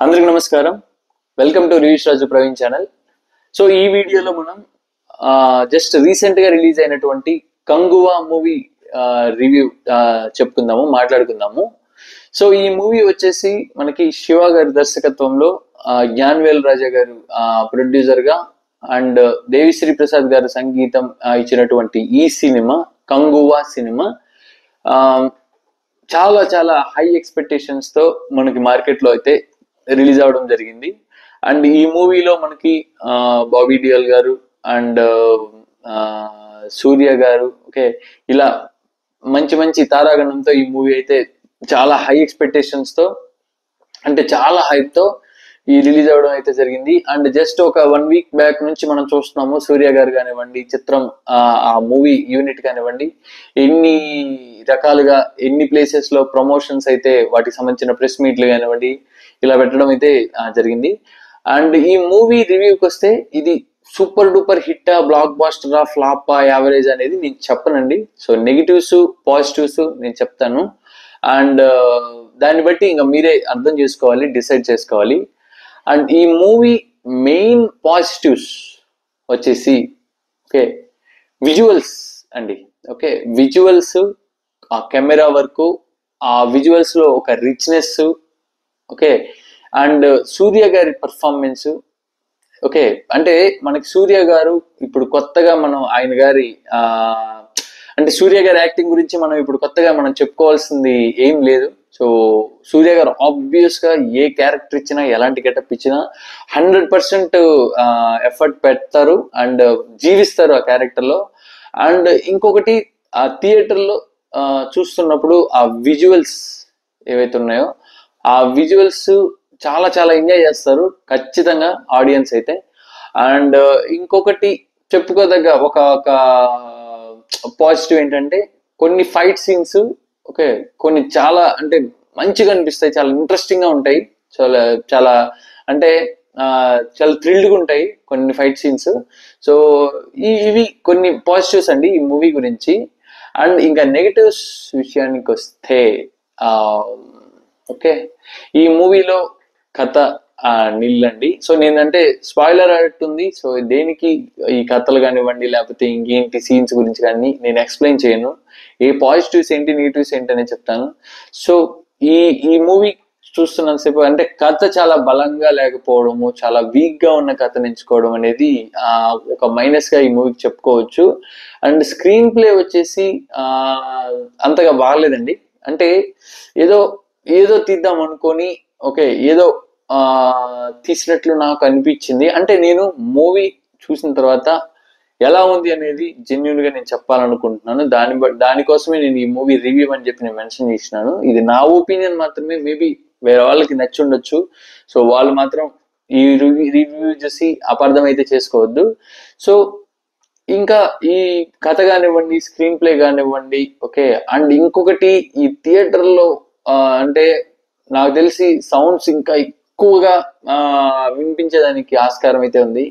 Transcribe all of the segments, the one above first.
అందరికి నమస్కారం. Welcome two reviews రాజు Praveen channel. So ఈ వీడియోలో మనం జస్ట్ రీసెంట్ గా రిలీజ్ అయినటువంటి కంగువా మూవీ రివ్యూ మాట్లాడుకుందాము. సో ఈ మూవీ వచ్చేసి మనకి శివ గారి దర్శకత్వంలో జ్ఞాన్వేల్ రాజా గారు ప్రొడ్యూసర్ గా అండ్ దేవిశ్రీ ప్రసాద్ గారు సంగీతం ఇచ్చినటువంటి ఈ సినిమా కంగువా సినిమా చాలా చాలా హై ఎక్స్పెక్టేషన్స్ తో మనకి మార్కెట్ లో అయితే రిలీజ్ అవడం జరిగింది. అండ్ ఈ మూవీలో మనకి బాబీ డియోల్ గారు అండ్ సూర్య గారు ఓకే ఇలా మంచి మంచి తారాగణంతో ఈ మూవీ అయితే చాలా హై ఎక్స్పెక్టేషన్స్ తో అంటే చాలా హైప్ తో ఈ రిలీజ్ అవడం అయితే జరిగింది. అండ్ జస్ట్ ఒక 1 వీక్ బ్యాక్ నుంచి మనం చూస్తున్నాము సూర్య గారు కానివ్వండి, చిత్రం ఆ మూవీ యూనిట్ కానివ్వండి, ఎన్ని రకాలుగా ఎన్ని ప్లేసెస్ లో ప్రమోషన్స్ అయితే వాటికి సంబంధించిన ప్రెస్ మీట్లు కానివ్వండి ఇలా పెట్టడం అయితే జరిగింది. అండ్ ఈ మూవీ రివ్యూకి వస్తే ఇది సూపర్ డూపర్ హిట్ బ్లాక్ బాస్టరా ఫ్లాపా యావరేజ్ అనేది నేను చెప్పనండి. సో నెగిటివ్స్ పాజిటివ్స్ నేను చెప్తాను అండ్ దాన్ని బట్టి ఇంకా మీరే అర్థం చేసుకోవాలి, డిసైడ్ చేసుకోవాలి. అండ్ ఈ మూవీ మెయిన్ పాజిటివ్స్ వచ్చేసి ఓకే విజువల్స్ అండి. ఓకే విజువల్స్, ఆ కెమెరా వర్క్, ఆ విజువల్స్ లో ఒక రిచ్నెస్ ఓకే అండ్ సూర్య గారి పర్ఫార్మెన్స్ ఓకే అంటే మనకి సూర్య గారు ఇప్పుడు కొత్తగా మనం ఆయన గారి అంటే సూర్య గారి యాక్టింగ్ గురించి మనం ఇప్పుడు కొత్తగా మనం చెప్పుకోవాల్సింది ఏం లేదు. సో సూర్య గారు ఆబ్వియస్ గా ఏ క్యారెక్టర్ ఇచ్చినా ఎలాంటి గెటప్ ఇచ్చినా 100% ఎఫర్ట్ పెడతారు అండ్ జీవిస్తారు ఆ క్యారెక్టర్ లో. అండ్ ఇంకొకటి ఆ థియేటర్ లో చూస్తున్నప్పుడు ఆ విజువల్స్ ఏవైతే ఉన్నాయో ఆ విజువల్స్ చాలా చాలా ఎంజాయ్ చేస్తారు ఖచ్చితంగా ఆడియన్స్ అయితే. అండ్ ఇంకొకటి చెప్పుకోదగ్గ ఒక పాజిటివ్ ఏంటంటే కొన్ని ఫైట్ సీన్స్ ఓకే కొన్ని చాలా అంటే మంచిగా అనిపిస్తాయి, చాలా ఇంట్రెస్టింగ్ గా ఉంటాయి, చాలా చాలా అంటే చాలా థ్రిల్డ్గా ఉంటాయి కొన్ని ఫైట్ సీన్స్. సో ఇవి కొన్ని పాజిటివ్స్ అండి ఈ మూవీ గురించి. అండ్ ఇంకా నెగటివ్స్ విషయానికి వస్తే ఓకే ఈ మూవీలో కథ నిల్లండి. సో నేనంటే స్పాయిలర్ ఉంది. సో దేనికి ఈ కథలు కానివ్వండి లేకపోతే ఇంకేంటి సీన్స్ గురించి కానీ నేను ఎక్స్ప్లెయిన్ చేయను. ఏ పాజిటివ్స్ ఏంటి నెగిటివ్స్ ఏంటి అని చెప్తాను. సో ఈ మూవీ చూస్తున్నంతసేపు అంటే కథ చాలా బలంగా లేకపోవడము, చాలా వీక్ గా ఉన్న కథను ఎంచుకోవడం అనేది ఒక మైనస్ గా ఈ మూవీకి చెప్పుకోవచ్చు. అండ్ స్క్రీన్ ప్లే వచ్చేసి అంతగా బాగలేదండి. అంటే ఏదో ఏదో తీద్దాం అనుకొని ఓకే ఏదో తీసినట్లు నాకు అనిపించింది. అంటే నేను మూవీ చూసిన తర్వాత ఎలా ఉంది అనేది జెన్యున్ గా నేను చెప్పాలనుకుంటున్నాను. దానికోసమే నేను ఈ మూవీ రివ్యూ అని చెప్పి నేను మెన్షన్ చేసినాను. ఇది నా ఒపీనియన్ మాత్రమే, మేబీ వేరే వాళ్ళకి నచ్చి ఉండొచ్చు. సో వాళ్ళు మాత్రం ఈ రివ్యూ చూసి అపార్థం అయితే చేసుకోవద్దు. సో ఇంకా ఈ కథ కానివ్వండి, స్క్రీన్ ప్లే కానివ్వండి ఓకే అండ్ ఇంకొకటి ఈ థియేటర్ లో అంటే నాకు తెలిసి సౌండ్స్ ఇంకా ఎక్కువగా వినిపించేదానికి ఆస్కారం అయితే ఉంది.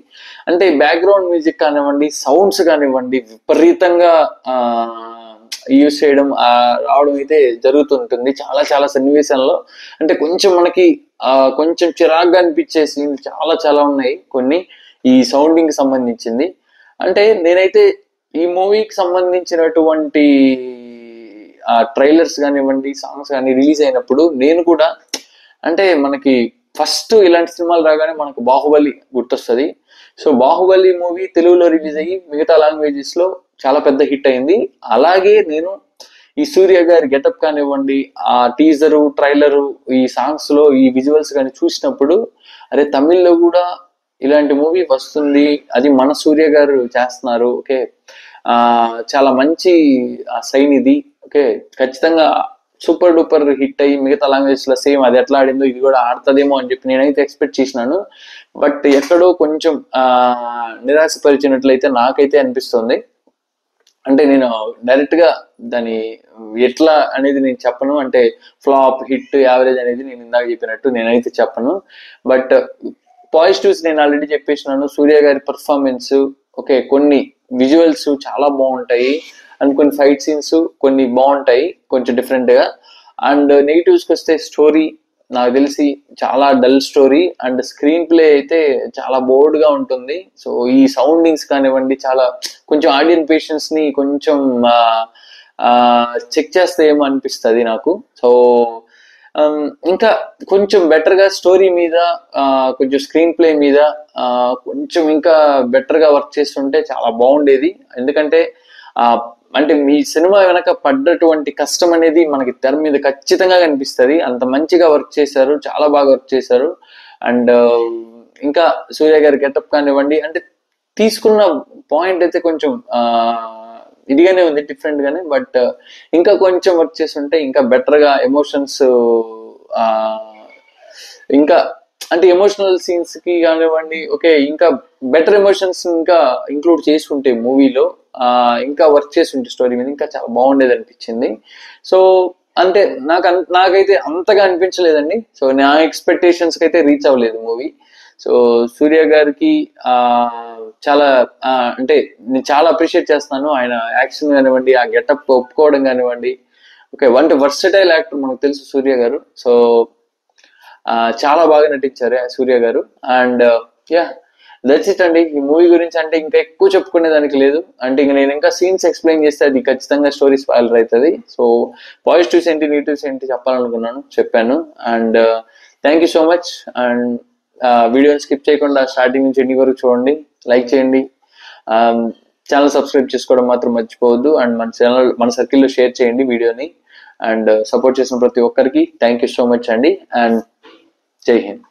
అంటే బ్యాక్గ్రౌండ్ మ్యూజిక్ కానివ్వండి, సౌండ్స్ కానివ్వండి విపరీతంగా యూజ్ చేయడం రావడం అయితే జరుగుతుంటుంది చాలా చాలా సన్నివేశాల్లో. అంటే కొంచెం మనకి కొంచెం చిరాగ్గా అనిపించే సీన్లు చాలా చాలా ఉన్నాయి కొన్ని ఈ సౌండింగ్ కి సంబంధించింది. అంటే నేనైతే ఈ మూవీకి సంబంధించినటువంటి ట్రైలర్స్ కానివ్వండి, సాంగ్స్ కానీ రిలీజ్ అయినప్పుడు నేను కూడా అంటే మనకి ఫస్ట్ ఇలాంటి సినిమాలు రాగానే మనకు బాహుబలి గుర్తొస్తుంది. సో బాహుబలి మూవీ తెలుగులో రిలీజ్ అయ్యి మిగతా లాంగ్వేజెస్ లో చాలా పెద్ద హిట్ అయింది. అలాగే నేను ఈ సూర్య గారి గెటప్ కానివ్వండి, ఆ టీజరు ట్రైలరు ఈ సాంగ్స్ లో ఈ విజువల్స్ కానీ చూసినప్పుడు అరే తమిళ్లో కూడా ఇలాంటి మూవీ వస్తుంది, అది మన సూర్య గారు చేస్తున్నారు ఓకే చాలా మంచి సైన్ ఇది ఓకే ఖచ్చితంగా సూపర్ డూపర్ హిట్ అయ్యి మిగతా లాంగ్వేజ్ లో సేమ్ అది ఎట్లా ఆడిందో ఇది కూడా ఆడుతుందేమో అని చెప్పి నేనైతే ఎక్స్పెక్ట్ చేసినాను. బట్ ఎక్కడో కొంచెం నిరాశపరిచినట్లయితే నాకైతే అనిపిస్తుంది. అంటే నేను డైరెక్ట్ గా దాని ఎట్లా అనేది నేను చెప్పను. అంటే ఫ్లాప్ హిట్ యావరేజ్ అనేది నేను ఇందాక చెప్పినట్టు నేనైతే చెప్పను. బట్ పాజిటివ్స్ నేను ఆల్రెడీ చెప్పేసినాను. సూర్య గారి పర్ఫార్మెన్స్ ఓకే కొన్ని విజువల్స్ చాలా బాగుంటాయి అండ్ కొన్ని ఫైట్ సీన్స్ కొన్ని బాగుంటాయి కొంచెం డిఫరెంట్ గా. అండ్ నెగిటివ్స్ కి వస్తే స్టోరీ నాకు తెలిసి చాలా dull story, and screen play అయితే చాలా బోర్డ్ గా ఉంటుంది. సో ఈ సౌండింగ్స్ కానివ్వండి, చాలా కొంచెం ఆడియన్ పేషెన్స్ ని కొంచెం చెక్ చేస్తే ఏమో అనిపిస్తుంది నాకు. సో ఇంకా కొంచెం బెటర్ గా స్టోరీ మీద, కొంచెం స్క్రీన్ ప్లే మీద కొంచెం ఇంకా బెటర్ గా వర్క్ చేస్తుంటే చాలా బాగుండేది. ఎందుకంటే అంటే మీ సినిమా వెనక పడ్డటువంటి కష్టం అనేది మనకి తెర మీద ఖచ్చితంగా కనిపిస్తుంది. అంత మంచిగా వర్క్ చేశారు, చాలా బాగా వర్క్ చేశారు. అండ్ ఇంకా సూర్య గారి గెటప్ కానివ్వండి, అంటే తీసుకున్న పాయింట్ అయితే కొంచెం ఇదిగానే ఉంది, డిఫరెంట్ గానే. బట్ ఇంకా కొంచెం వర్క్ చేస్తుంటే ఇంకా బెటర్ గా ఎమోషన్స్, ఇంకా అంటే ఎమోషనల్ సీన్స్ కి కానివ్వండి, ఓకే, ఇంకా బెటర్ ఎమోషన్స్ ఇంకా ఇంక్లూడ్ చేసుకుంటే మూవీలో, ఇంకా వర్క్ చేస్తుంటే స్టోరీ మీద ఇంకా చాలా బాగుండేది అనిపించింది. సో అంటే నాకైతే అంతగా అనిపించలేదండి. సో నా ఎక్స్పెక్టేషన్స్ కి అయితే రీచ్ అవ్వలేదు మూవీ. సో సూర్య గారికి చాలా అంటే నేను చాలా అప్రిషియేట్ చేస్తాను. ఆయన యాక్షన్ కానివ్వండి, ఆ గెటప్ ఒప్పుకోవడం కానివ్వండి, ఓకే, అంటే వర్సటైల్ యాక్టర్ మనకు తెలుసు సూర్య గారు. సో చాలా బాగా నటించారు సూర్య గారు. అండ్ యా, దట్స్ ఇట్ అండి. ఈ మూవీ గురించి అంటే ఇంకా ఎక్కువ చెప్పుకునే దానికి లేదు. అంటే ఇంకా నేను ఇంకా సీన్స్ ఎక్స్ప్లెయిన్ చేస్తే అది ఖచ్చితంగా స్టోరీ స్పాయిలర్ అవుతుంది. సో పాజిటివ్స్ ఏంటి, నెగిటివ్స్ ఏంటి చెప్పాలనుకున్నాను, చెప్పాను. And thank you so much. And వీడియోని స్కిప్ చేయకుండా స్టార్టింగ్ నుంచి ఎండింగ్ వరకు చూడండి, లైక్ చేయండి, ఛానల్ సబ్స్క్రైబ్ చేసుకోవడం మాత్రం మర్చిపోవద్దు. అండ్ మన సర్కిల్లో షేర్ చేయండి వీడియోని. అండ్ సపోర్ట్ చేసిన ప్రతి ఒక్కరికి థ్యాంక్ యూ సో మచ్ అండి. అండ్ జై హింద్.